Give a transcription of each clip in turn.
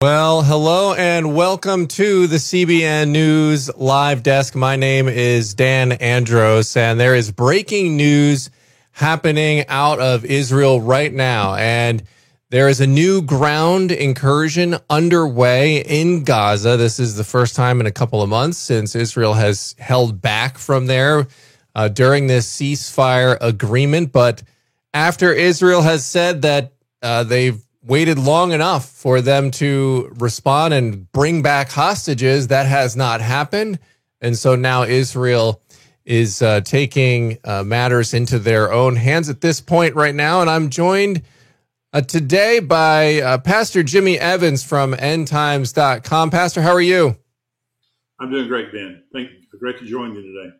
Well, hello and welcome to the CBN News Live Desk. My name is Dan Andros, and there is breaking news happening out of Israel right now. And there is a new ground incursion underway in Gaza. This is the first time in a couple of months since Israel has held back from there during this ceasefire agreement. But after Israel has said that they've waited long enough for them to respond and bring back hostages, that has not happened. And so now Israel is taking matters into their own hands at this point right now. And I'm joined today by Pastor Jimmy Evans from endtimes.com. Pastor, how are you? I'm doing great, Dan. Thank you. Great to join you today.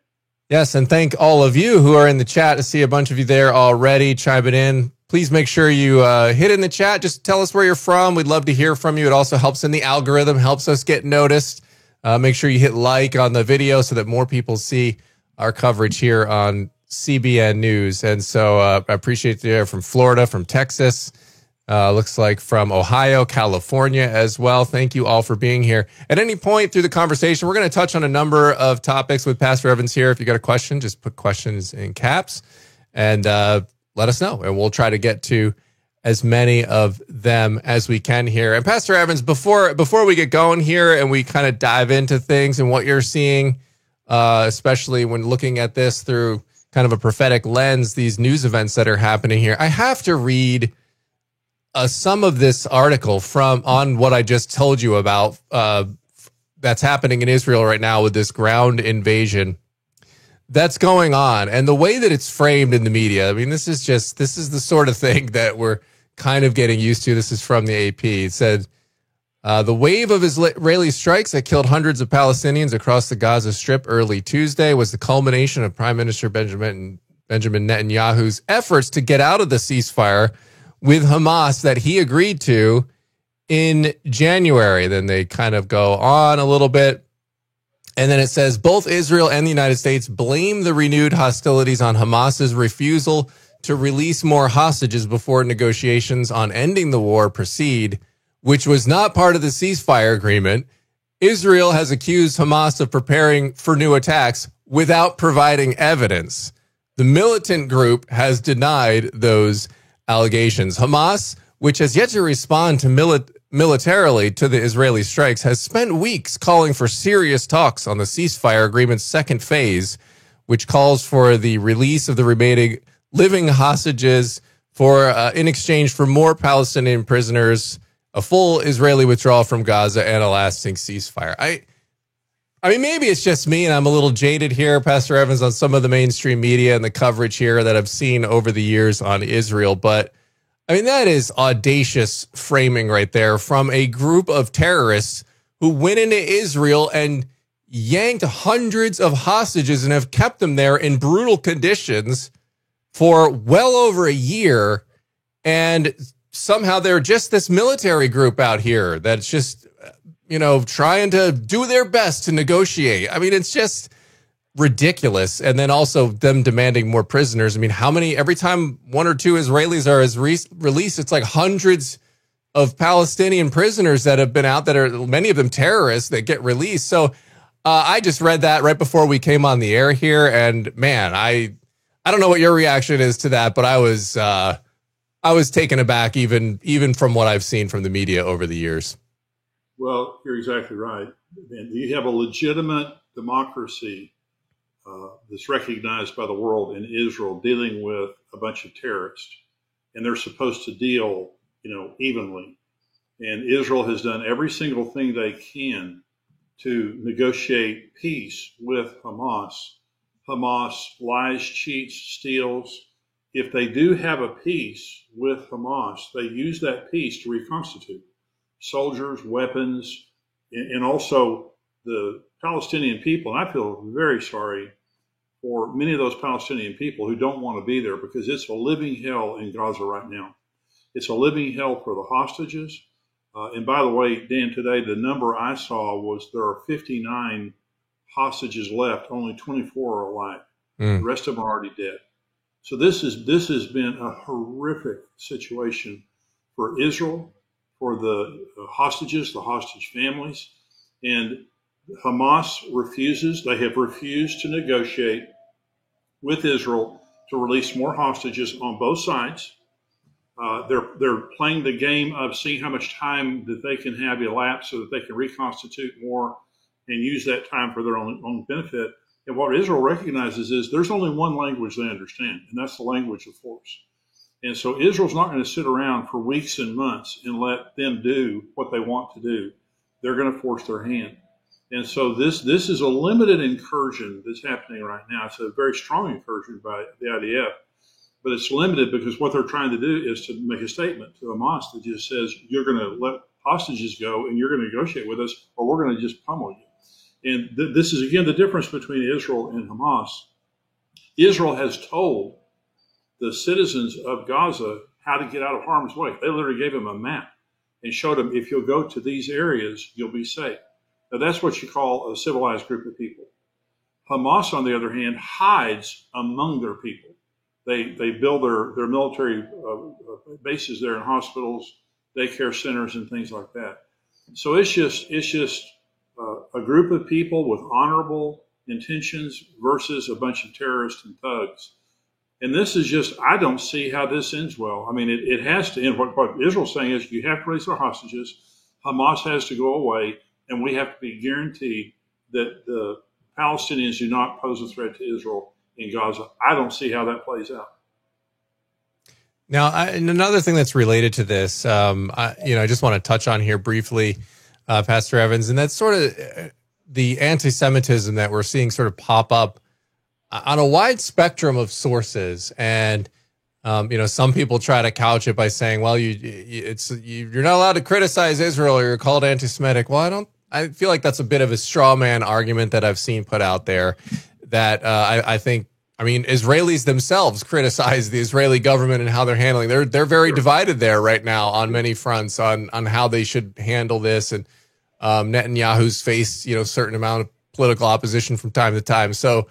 Yes, and thank all of you who are in the chat. To see a bunch of you there already chiming in. Please make sure you hit in the chat. Just tell us where you're from. We'd love to hear from you. It also helps in the algorithm, helps us get noticed. Make sure you hit like on the video so that more people see our coverage here on CBN News. And so I appreciate you from Florida, from Texas, looks like from Ohio, California as well. Thank you all for being here. At any point through the conversation, we're going to touch on a number of topics with Pastor Evans here. If you got a question, just put questions in caps and let us know, and we'll try to get to as many of them as we can here. And Pastor Evans, before we get going here and we kind of dive into things and what you're seeing, especially when looking at this through kind of a prophetic lens, these news events that are happening here, I have to read some of this article on what I just told you about that's happening in Israel right now with this ground invasion that's going on, and the way that it's framed in the media. I mean, this is the sort of thing that we're kind of getting used to. This is from the AP. It said, the wave of Israeli strikes that killed hundreds of Palestinians across the Gaza Strip early Tuesday was the culmination of Prime Minister Benjamin Netanyahu's efforts to get out of the ceasefire with Hamas that he agreed to in January. Then they kind of go on a little bit. And then it says, both Israel and the United States blame the renewed hostilities on Hamas's refusal to release more hostages before negotiations on ending the war proceed, which was not part of the ceasefire agreement. Israel has accused Hamas of preparing for new attacks without providing evidence. The militant group has denied those allegations. Hamas, which has yet to respond to militarily to the Israeli strikes, has spent weeks calling for serious talks on the ceasefire agreement's second phase, which calls for the release of the remaining living hostages in exchange for more Palestinian prisoners, a full Israeli withdrawal from Gaza, and a lasting ceasefire. I mean, maybe it's just me, and I'm a little jaded here, Pastor Evans, on some of the mainstream media and the coverage here that I've seen over the years on Israel, but I mean, that is audacious framing right there from a group of terrorists who went into Israel and yanked hundreds of hostages and have kept them there in brutal conditions for well over a year. And somehow they're just this military group out here that's just, trying to do their best to negotiate. I mean, it's just ridiculous. And then also them demanding more prisoners. I mean, every time one or two Israelis are released, it's like hundreds of Palestinian prisoners that have been out that are, many of them terrorists, that get released. So I just read that right before we came on the air here. And man, I don't know what your reaction is to that, but I was taken aback even from what I've seen from the media over the years. Well, you're exactly right. And you have a legitimate democracy that's recognized by the world in Israel dealing with a bunch of terrorists, and they're supposed to deal, evenly. And Israel has done every single thing they can to negotiate peace with Hamas. Hamas lies, cheats, steals. If they do have a peace with Hamas, they use that peace to reconstitute soldiers, weapons, and also the Palestinian people. And I feel very sorry for many of those Palestinian people who don't want to be there, because it's a living hell in Gaza right now. It's a living hell for the hostages. And by the way, Dan, today the number I saw was there are 59 hostages left. Only 24 are alive. The rest of them are already dead. So this has been a horrific situation for Israel, for the hostages, the hostage families. And Hamas refuses. They have refused to negotiate with Israel to release more hostages on both sides. They're playing the game of seeing how much time that they can have elapsed so that they can reconstitute more and use that time for their own benefit. And what Israel recognizes is there's only one language they understand, and that's the language of force. And so Israel's not going to sit around for weeks and months and let them do what they want to do. They're going to force their hand. And so this is a limited incursion that's happening right now. It's a very strong incursion by the IDF, but it's limited because what they're trying to do is to make a statement to Hamas that just says, you're going to let hostages go and you're going to negotiate with us, or we're going to just pummel you. And this is, again, the difference between Israel and Hamas. Israel has told the citizens of Gaza how to get out of harm's way. They literally gave them a map and showed them, if you'll go to these areas, you'll be safe. Now, that's what you call a civilized group of people. Hamas, on the other hand, hides among their people. They build their military bases there in hospitals, daycare centers, and things like that. So it's just a group of people with honorable intentions versus a bunch of terrorists and thugs. And this is just, I don't see how this ends well. I mean, it has to end. What Israel's saying is you have to release our hostages. Hamas has to go away, and we have to be guaranteed that the Palestinians do not pose a threat to Israel in Gaza. I don't see how that plays out. Now, and another thing that's related to this, I just want to touch on here briefly, Pastor Evans, and that's sort of the anti-Semitism that we're seeing sort of pop up on a wide spectrum of sources. And, some people try to couch it by saying, well, you're not allowed to criticize Israel or you're called anti-Semitic. Well, I feel like that's a bit of a straw man argument that I've seen put out there that I think, Israelis themselves criticize the Israeli government and how they're handling. They're very divided there right now on many fronts on how they should handle this. And Netanyahu's faced, certain amount of political opposition from time to time. So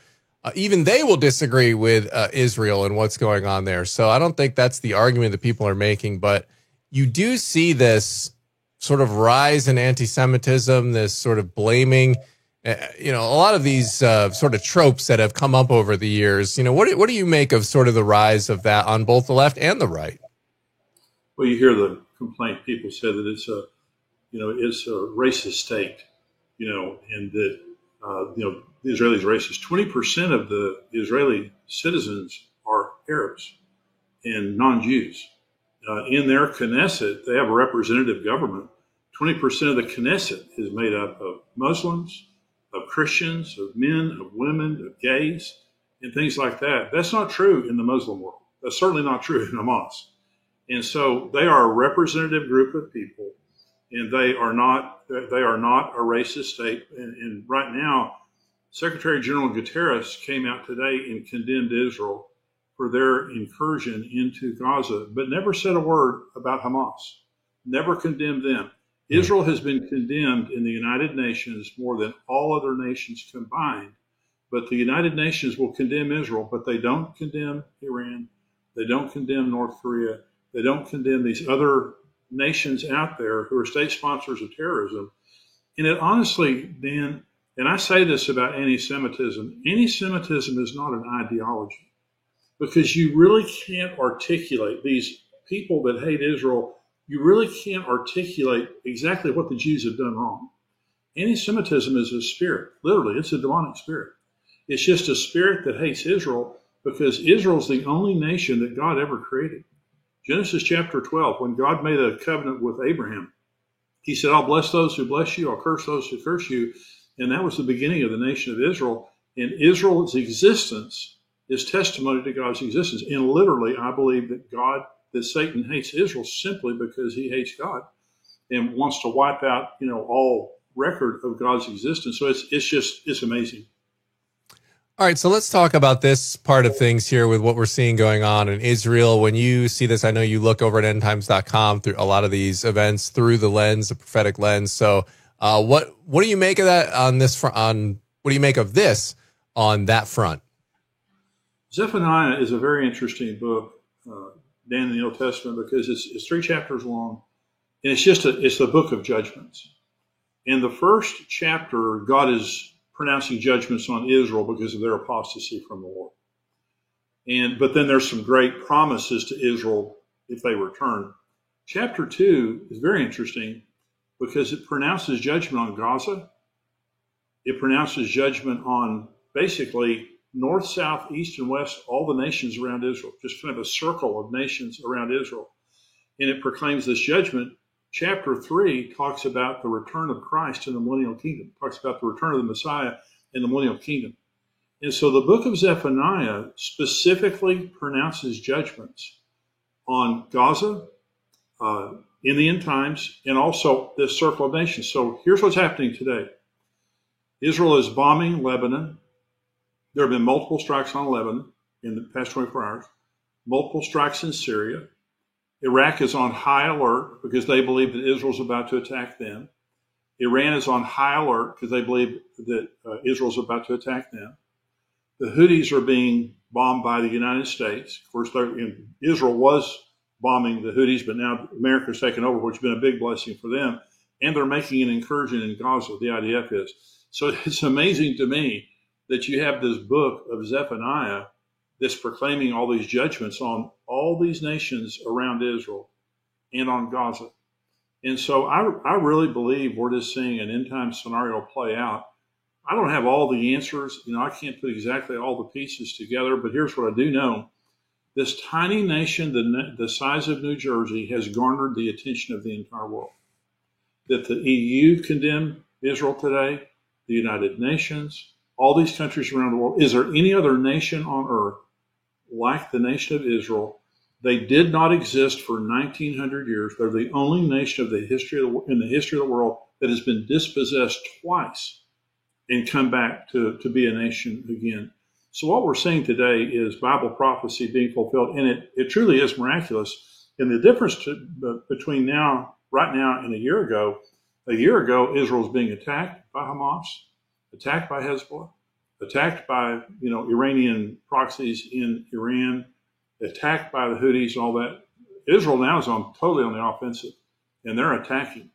even they will disagree with Israel and what's going on there. So I don't think that's the argument that people are making, but you do see this sort of rise in anti-Semitism, this sort of blaming, a lot of these sort of tropes that have come up over the years. What do you make of sort of the rise of that on both the left and the right? Well, you hear the complaint. People say that it's a racist state, and that, the Israelis are racist. 20% of the Israeli citizens are Arabs and non-Jews. In their Knesset, they have a representative government. 20% of the Knesset is made up of Muslims, of Christians, of men, of women, of gays, and things like that. That's not true in the Muslim world. That's certainly not true in Hamas. And so they are a representative group of people, and they are not a racist state. And right now, Secretary General Guterres came out today and condemned Israel for their incursion into Gaza, but never said a word about Hamas, never condemned them. Israel has been condemned in the United Nations more than all other nations combined, but the United Nations will condemn Israel, but they don't condemn Iran, they don't condemn North Korea, they don't condemn these other nations out there who are state sponsors of terrorism. And it honestly, Dan, and I say this about anti-Semitism is not an ideology, because you really can't articulate these people that hate Israel. You really can't articulate exactly what the Jews have done wrong. Anti-Semitism is a spirit. Literally, it's a demonic spirit. It's just a spirit that hates Israel because Israel's the only nation that God ever created. Genesis chapter 12, when God made a covenant with Abraham, he said, I'll bless those who bless you, I'll curse those who curse you. And that was the beginning of the nation of Israel. And Israel's existence is testimony to God's existence. And literally, I believe that Satan hates Israel simply because he hates God and wants to wipe out, all record of God's existence. So it's amazing. All right, so let's talk about this part of things here with what we're seeing going on in Israel. When you see this, I know you look over at endtimes.com through a lot of these events through the prophetic lens. So what do you make of that on this front? What do you make of this on that front? Zephaniah is a very interesting book, Dan, in the Old Testament, because it's 3 chapters long, And it's the book of judgments. In the first chapter, God is pronouncing judgments on Israel because of their apostasy from the Lord. But then there's some great promises to Israel if they return. Chapter 2 is very interesting because it pronounces judgment on Gaza. It pronounces judgment on basically north, south, east, and west, all the nations around Israel, just kind of a circle of nations around Israel. And it proclaims this judgment. Chapter 3 talks about the return of Christ in the millennial kingdom, talks about the return of the Messiah in the millennial kingdom. And so the book of Zephaniah specifically pronounces judgments on Gaza in the end times and also this circle of nations. So here's what's happening today. Israel is bombing Lebanon. There have been multiple strikes on Lebanon in the past 24 hours, multiple strikes in Syria. Iraq is on high alert because they believe that Israel's about to attack them. Iran is on high alert because they believe that Israel's about to attack them. The Houthis are being bombed by the United States. Of course, Israel was bombing the Houthis, but now America's taken over, which has been a big blessing for them. And they're making an incursion in Gaza, the IDF is. So it's amazing to me that you have this book of Zephaniah that's proclaiming all these judgments on all these nations around Israel and on Gaza. And so I really believe we're just seeing an end time scenario play out. I don't have all the answers. I can't put exactly all the pieces together, but here's what I do know. This tiny nation, the size of New Jersey, has garnered the attention of the entire world. That the EU condemned Israel today, the United Nations, all these countries around the world. Is there any other nation on earth like the nation of Israel? They did not exist for 1900 years. They're the only nation in the history of the world that has been dispossessed twice and come back to be a nation again. So what we're seeing today is Bible prophecy being fulfilled, and it truly is miraculous. And the difference between right now and a year ago, Israel was being attacked by Hamas, attacked by Hezbollah, attacked by Iranian proxies in Iran, attacked by the Houthis and all that. Israel now is totally on the offensive, and they're attacking,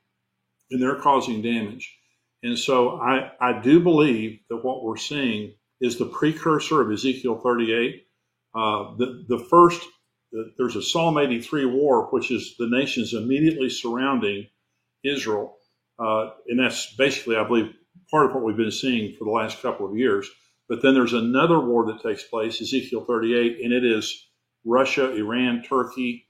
and they're causing damage. And so I do believe that what we're seeing is the precursor of Ezekiel 38. There's a Psalm 83 war, which is the nations immediately surrounding Israel. And that's basically, I believe, part of what we've been seeing for the last couple of years. But then there's another war that takes place, Ezekiel 38, and it is Russia, Iran, Turkey,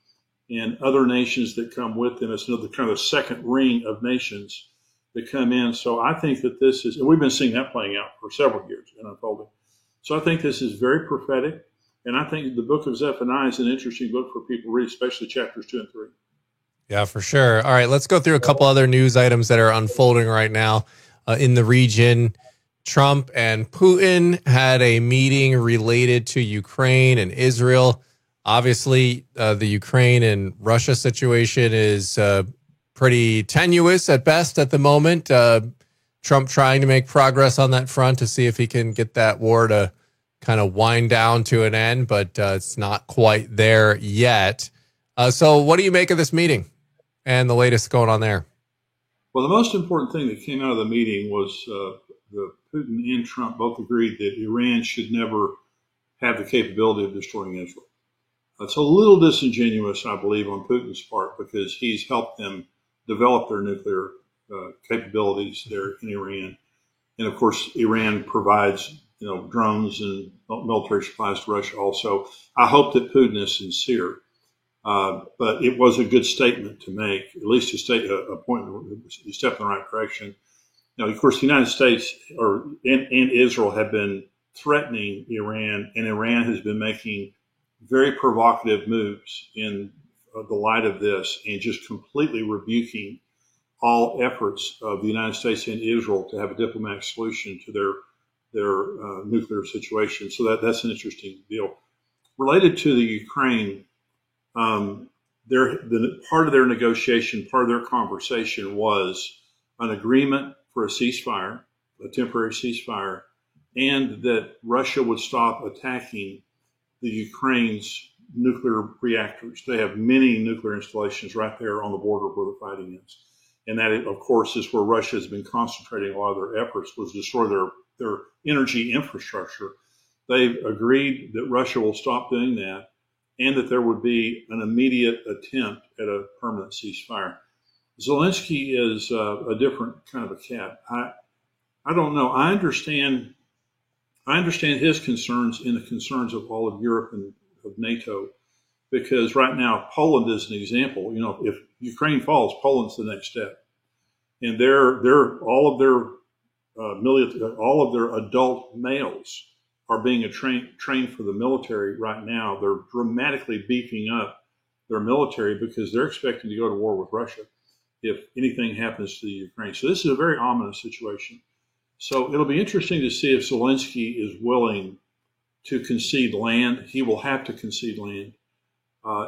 and other nations that come with them. It's another kind of second ring of nations that come in. So I think that this is, and we've been seeing that playing out for several years and unfolding. So I think this is very prophetic. And I think the book of Zephaniah is an interesting book for people to read, especially chapters 2 and 3. Yeah, for sure. All right, let's go through a couple other news items that are unfolding right now in the region. Trump and Putin had a meeting related to Ukraine and Israel. Obviously, the Ukraine and Russia situation is pretty tenuous at best at the moment. Trump trying to make progress on that front to see if he can get that war to kind of wind down to an end, but it's not quite there yet. So what do you make of this meeting and the latest going on there? Well, the most important thing that came out of the meeting was the Putin and Trump both agreed that Iran should never have the capability of destroying Israel. It's a little disingenuous, I believe, on Putin's part because he's helped them develop their nuclear capabilities there in Iran. And of course, Iran provides, drones and military supplies to Russia also. I hope that Putin is sincere. But it was a good statement to make, at least to state a point where you step in the right direction. Of course, the United States and Israel have been threatening Iran, and Iran has been making very provocative moves in the light of this and just completely rebuking all efforts of the United States and Israel to have a diplomatic solution to their nuclear situation. So that's an interesting deal. Related to the Ukraine, part of their negotiation, part of their conversation was an agreement for a ceasefire, a temporary ceasefire, and that Russia would stop attacking the Ukraine's nuclear reactors. They have many nuclear installations right there on the border where the fighting is. And that, of course, is where Russia has been concentrating a lot of their efforts, was destroy their energy infrastructure. They've agreed that Russia will stop doing that and that there would be an immediate attempt at a permanent ceasefire. Zelensky is a different kind of a cat. I don't know. I understand his concerns and the concerns of all of Europe and of NATO, because right now Poland is an example. You know, if Ukraine falls, Poland's the next step, and all of their adult males are being trained for the military right now. They're dramatically beefing up their military because they're expecting to go to war with Russia if anything happens to the Ukraine. So this is a very ominous situation. So it'll be interesting to see if Zelensky is willing to concede land. He will have to concede land.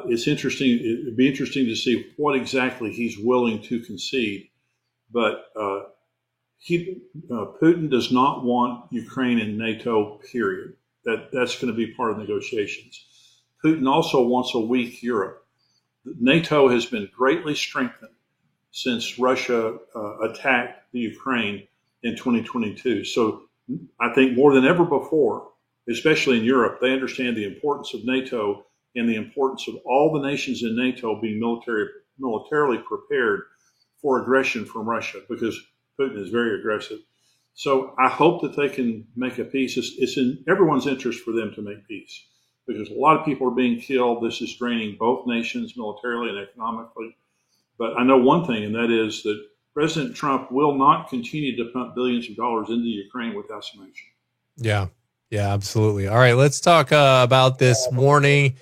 It's interesting. It'd be interesting to see what exactly he's willing to concede. But Putin does not want Ukraine in NATO, period. That's going to be part of negotiations. Putin also wants a weak Europe. NATO has been greatly strengthened since Russia attacked the Ukraine in 2022. So I think more than ever before, especially in Europe, they understand the importance of NATO and the importance of all the nations in NATO being militarily prepared for aggression from Russia, because Putin is very aggressive. So I hope that they can make a peace. It's in everyone's interest for them to make peace, because a lot of people are being killed. This is draining both nations militarily and economically. But I know one thing, and that is that President Trump will not continue to pump billions of dollars into Ukraine without some action. Yeah, absolutely. All right, let's talk about this warning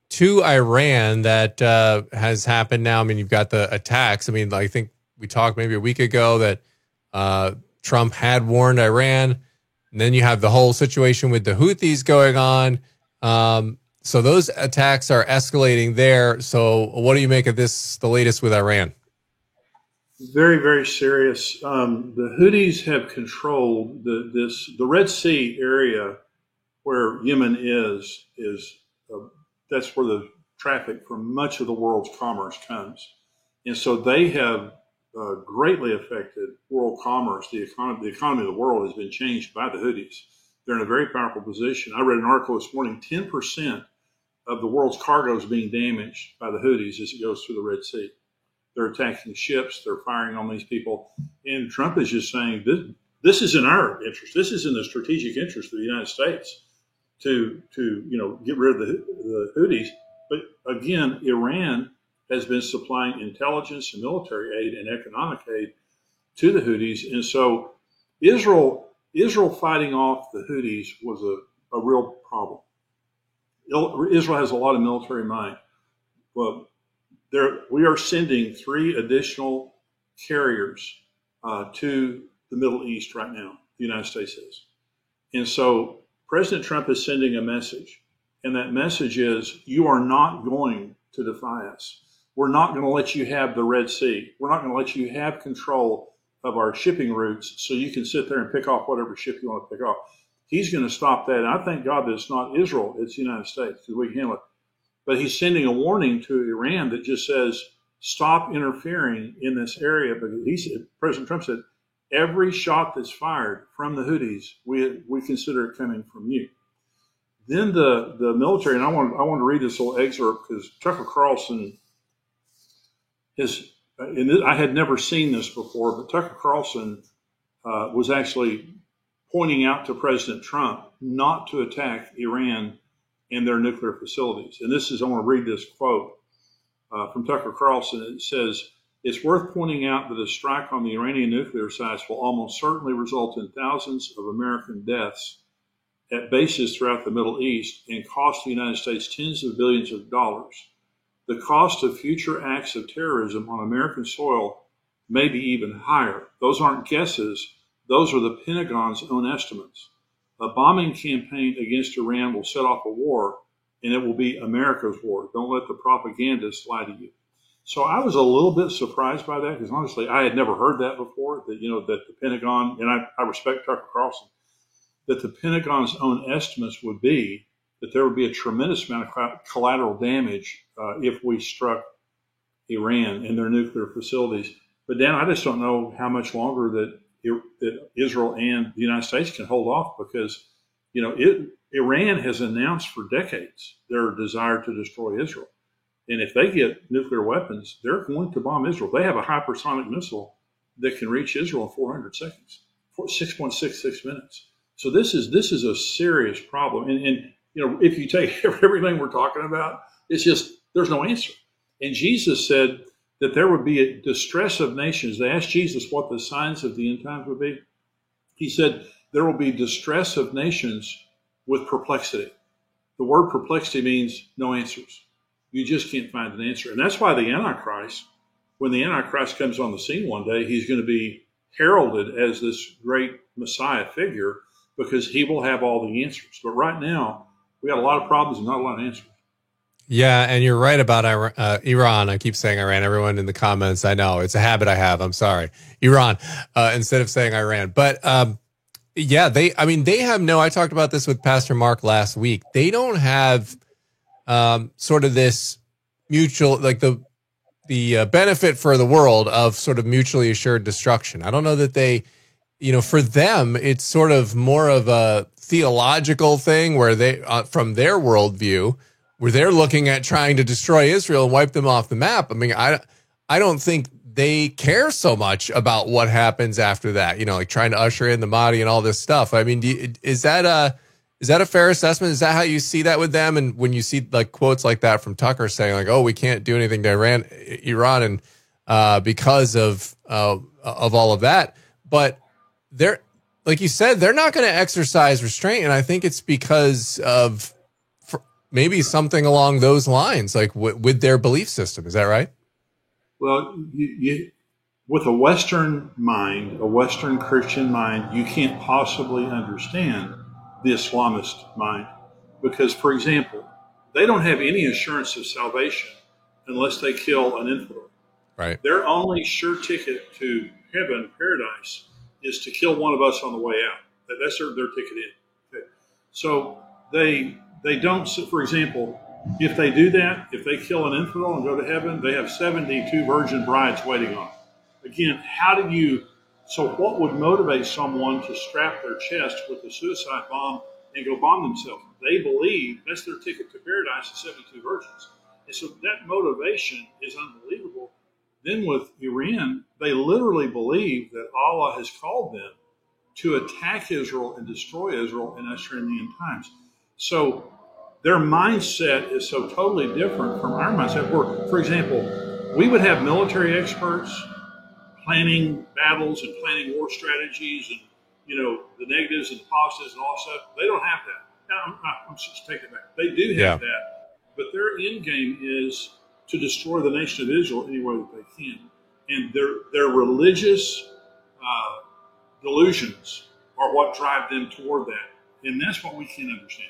to Iran that has happened now. I mean, you've got the attacks. I mean, I think we talked maybe a week ago that Trump had warned Iran, and then you have the whole situation with the Houthis going on. So those attacks are escalating there. So what do you make of this, the latest with Iran? Very, very serious. The Houthis have controlled the Red Sea area where Yemen is that's where the traffic for much of the world's commerce comes. And so they have greatly affected world commerce. The economy of the world has been changed by the Houthis. They're in a very powerful position. I read an article this morning, 10% of the world's cargo is being damaged by the Houthis as it goes through the Red Sea. They're attacking ships. They're firing on these people. And Trump is just saying, this is in our interest. This is in the strategic interest of the United States to get rid of the Houthis. But again, Iran has been supplying intelligence and military aid and economic aid to the Houthis. And so Israel fighting off the Houthis was a real problem. Israel has a lot of military might. Well, we are sending 3 additional carriers to the Middle East right now, the United States is. And so President Trump is sending a message. And that message is, you are not going to defy us. We're not going to let you have the Red Sea. We're not going to let you have control of our shipping routes so you can sit there and pick off whatever ship you want to pick off. He's going to stop that. And I thank God that it's not Israel, it's the United States, because we can handle it. But he's sending a warning to Iran that just says, stop interfering in this area. Because President Trump said, every shot that's fired from the Houthis, we consider it coming from you. Then the military, and I want to read this little excerpt because Tucker Carlson I had never seen this before, but Tucker Carlson was actually pointing out to President Trump not to attack Iran and their nuclear facilities. And I want to read this quote from Tucker Carlson. It says, it's worth pointing out that a strike on the Iranian nuclear sites will almost certainly result in thousands of American deaths at bases throughout the Middle East and cost the United States tens of billions of dollars. The cost of future acts of terrorism on American soil may be even higher. Those aren't guesses. Those are the Pentagon's own estimates. A bombing campaign against Iran will set off a war, and it will be America's war. Don't let the propagandists lie to you. So I was a little bit surprised by that because honestly, I had never heard that before, that the Pentagon, and I respect Tucker Carlson, that the Pentagon's own estimates would be that there would be a tremendous amount of collateral damage if we struck Iran and their nuclear facilities. But Dan, I just don't know how much longer that Israel and the United States can hold off, because Iran has announced for decades their desire to destroy Israel. And if they get nuclear weapons, they're going to bomb Israel. They have a hypersonic missile that can reach Israel in 400 seconds, 6.66 minutes. So this is a serious problem. And if you take everything we're talking about, it's just, there's no answer. And Jesus said that there would be a distress of nations. They asked Jesus what the signs of the end times would be. He said there will be distress of nations with perplexity. The word perplexity means no answers. You just can't find an answer. And that's why the Antichrist, when the Antichrist comes on the scene one day, he's going to be heralded as this great Messiah figure, because he will have all the answers. But right now, we got a lot of problems and not a lot of answers. Yeah, and you're right about Iran. I keep saying Iran. Everyone in the comments, I know. It's a habit I have. I'm sorry. Iran, instead of saying Iran. But yeah, they have no, I talked about this with Pastor Mark last week. They don't have sort of this mutual, like the benefit for the world of sort of mutually assured destruction. I don't know that they, for them, it's sort of more of a theological thing where they, from their worldview, where they're looking at trying to destroy Israel and wipe them off the map. I mean, I don't think they care so much about what happens after that, like trying to usher in the Mahdi and all this stuff. I mean, is that a fair assessment? Is that how you see that with them? And when you see like quotes like that from Tucker saying like, oh, we can't do anything to Iran and because of all of that, but they're, like you said, they're not going to exercise restraint. And I think it's because of maybe something along those lines, like with their belief system. Is that right? Well, with a Western mind, a Western Christian mind, you can't possibly understand the Islamist mind, because, for example, they don't have any assurance of salvation unless they kill an infidel. Right. Their only sure ticket to heaven, paradise, is to kill one of us on the way out. That's their ticket in. Okay. So they don't, for example, if they do that, if they kill an infidel and go to heaven, they have 72 virgin brides waiting on them. Again, so what would motivate someone to strap their chest with a suicide bomb and go bomb themselves? They believe that's their ticket to paradise, the 72 virgins. And so that motivation is unbelievable. Then with Iran, they literally believe that Allah has called them to attack Israel and destroy Israel and usher in the end times. So their mindset is so totally different from our mindset. Where, for example, we would have military experts planning battles and planning war strategies and, the negatives and the positives and all that stuff. They don't have that. I'm just taking it back. They do have that. But their end game is to destroy the nation of Israel any way that they can. And their religious delusions are what drive them toward that. And that's what we can't understand.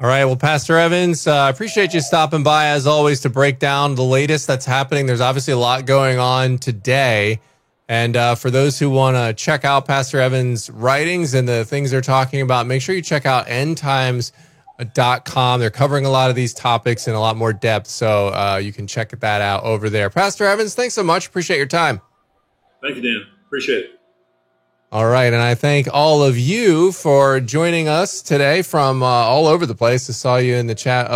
All right. Well, Pastor Evans, I appreciate you stopping by, as always, to break down the latest that's happening. There's obviously a lot going on today. And for those who want to check out Pastor Evans' writings and the things they're talking about, make sure you check out endtimes.com. They're covering a lot of these topics in a lot more depth, so you can check that out over there. Pastor Evans, thanks so much. Appreciate your time. Thank you, Dan. Appreciate it. All right, and I thank all of you for joining us today from all over the place. I saw you in the chat,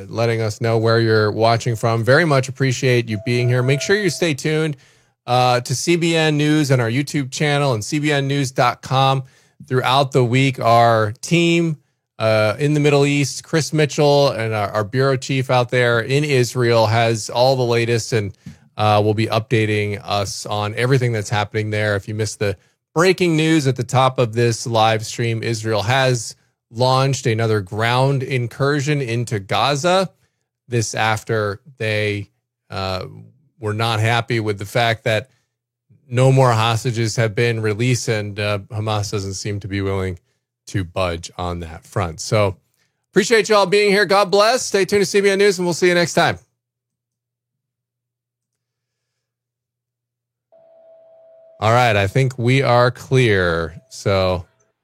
letting us know where you're watching from. Very much appreciate you being here. Make sure you stay tuned to CBN News and our YouTube channel and cbnnews.com throughout the week. Our team in the Middle East, Chris Mitchell, and our bureau chief out there in Israel has all the latest, and will be updating us on everything that's happening there. If you missed the breaking news at the top of this live stream, Israel has launched another ground incursion into Gaza. This after they were not happy with the fact that no more hostages have been released, and Hamas doesn't seem to be willing to budge on that front. So appreciate you all being here. God bless. Stay tuned to CBN News, and we'll see you next time. All right, I think we are clear. So